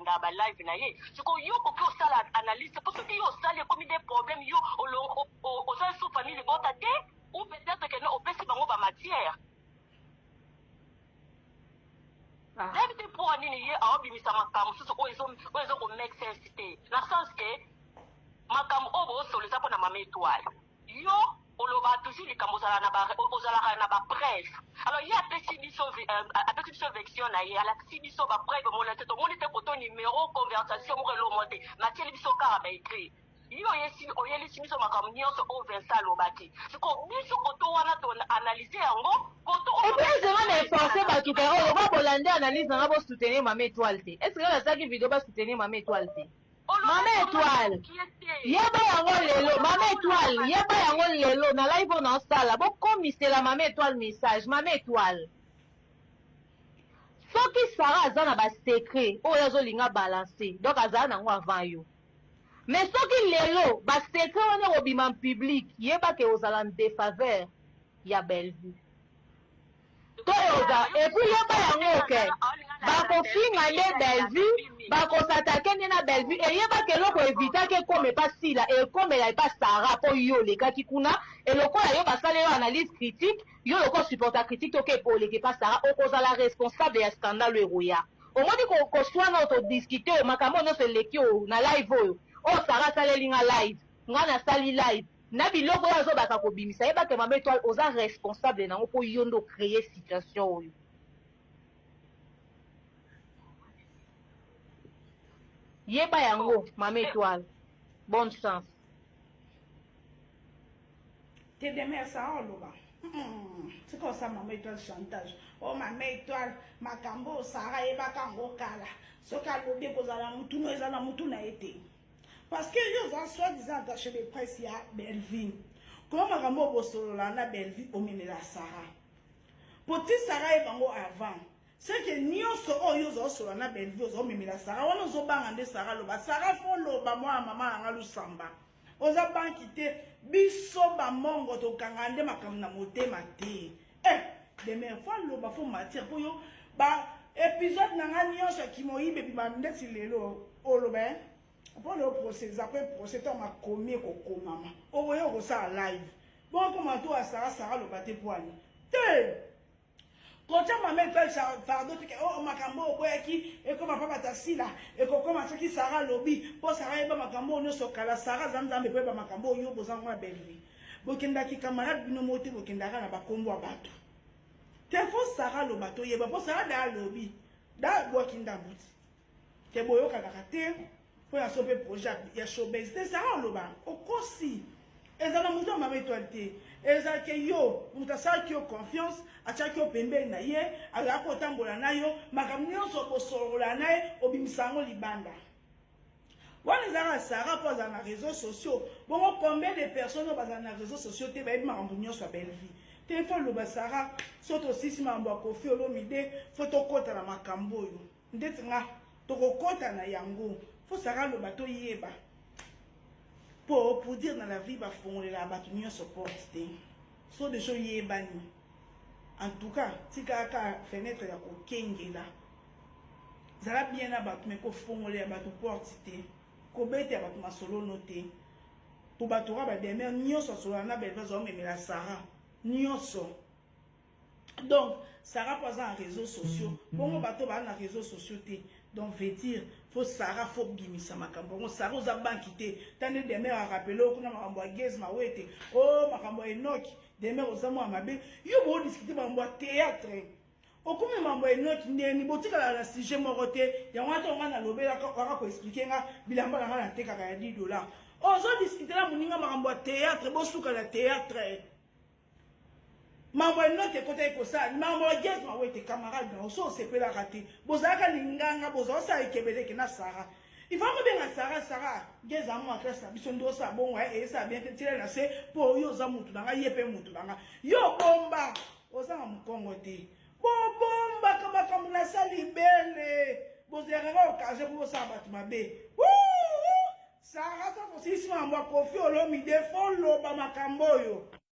kolanda ba live na ye siko yo ko ko sala analyse parce que yo sala comme des problèmes yo au sein sous famille bota te ou peut-être que no opesi bango ba matière David pour nini ye awabimisa makamu susu ozo ko make sense te na sens que makamu obo solisa pona mama étoile yo oloba toujours likambo ozala na ba presse alors il y a petit biso avec une version na ye ala petit biso ba preuve mo la tête mo était photo numéro conversation mo le monter Mathieu biso ka ba écrit yo yesi oyeli biso makamu nyonso o Vincent lobaki siko biso koto wana to analyser yango koto et puis je vais forcer ba tout on va bolande analyse na ba soutenir mama étoile te est-ce que la saki vidéo ba soutenir mama étoile te Mama étoile yeba yango lelo mama étoile yeba yango lelo na live on en sala bo komisela mama étoile message mama étoile soki Sarah aza na ba secret oyo azolinga balancer donc azala nango avant yo mais soki lelo ba secret wana kobima en public yeba ke ozala en défaveur ya Bellevue toyoza et puis yeba yango ke bakofinga nde Bellevue bakosatake nde na Bellevue eyeba ke eloko evitaki ekoma epa sila ekomela epa Sarah mpo yo olekaki kuna elokola yo basala yo analyse critique yo loko supporta critique toke epo oleka epa Sarah okozala responsable ya scandale eroya omoni koswana otodiskute oyo makambo nyonso eleki oyo na live oyo oyo Sarah asaleli nga live nga nasali live na biloko oyo azobaka kobimisa yebake mama étoile oza responsable nango mpo yo nde ocreye situation oyo yeba yango mama étoile bonne chance te demer ça oloba c'est comme ça mama étoile chantage oh mama étoile makambo Sarah yebaka ngo kala soki alobi kozala mutu no ezala mutu na ye te parce que yo za soi-disant attaché de presse ya Bellevue comment makambo bosolola na Bellevue omemela Sarah poti Sarah yebango avant c'est que nyonso oyo ozosolola na Bellevue ozomemela Sarah wana ozobanga nde Sarah loba Sarah fo loba mwa mama anga lusamba oza banki te biso bamongo tokanga nde makambo na motema te demain fo loba fo matière po yo ba épisode nanga nyonso kimoyibe bima ndeti lelo oloba pour le procès après procès to makomi kokomama oboyo ko sa live bon comment toi Sarah loba te poani te kocha mama étoile fardo te o makambo oboyaki e koma papa tasila e kokoma soki Sarah lobi po Sarah eba makambo nyonso kala Sarah zamzambe po eba makambo yo bozango na Bellevue bokendaki camarade bino moti bokendaka na bakombo ya bato te fo Sarah loba to yeba po Sarah da lobi da bokinda buti te boyoka te pour ya sope projet ya showbiz te Sarah loba okosi ezala mutu mama étoile te ezala ke yo mutasaki yo confiance achaki yo pembeni na ye ala ko tambola na yo makambo nyonso bosolola na ye obimisango libanda wana ezala Sarah po azala na réseaux sociaux bongo combien de personnes bazala na réseaux sociaux te bayebi makambo nyonso ya Bellevue te fo loba Sarah soto sisi makambo ya Koffi Olomide fo tokota na makambo oyo ndeti nga tokokota na yango faut Sarah loba to yeba pour dire dans la vie bafongolela bato nyonso porte te so de choses yebani en tout cas tikaka fenêtre ya kokengela zala bien na bato mais kofongolela bato porte te kobeta bato masolono te pour bato ba demer nyonso solo na Bellevue zomemela Sarah nyonso donc Sarah pas en réseaux sociaux bon bato ba na réseaux sociaux te donc veut dire faut Sarah faut bimisa makambo Sarah oza banki te tande demer a rappeler kuna makambo ya Gez mawete oh makambo Enoch demer oza mwa mabe yo bo discuter makambo ya théâtre okumi makambo Enoch ndeni botika la sujet moko te ya wana to ngana lobela ko expliquer nga bilamba na ngana tekaka ya $10 ozo discuter la muninga makambo ya théâtre bo suka la théâtre mambo enote kota ikosa mambo Gez mawete camarade na so sepela raté bozaka linganga bozosa ekebeleke na Sarah il va me benga Sarah Gez amwa classe biso ndo sa bongo e sa bien tele na se po yo za mutu nanga yepe mutu nanga yo bomba ozanga mukongo te bomba kama kama na salibele bozeranga okaje po sa batu mabe Sarah ça aussi mambo Koffi Olomide fo loba makambo yo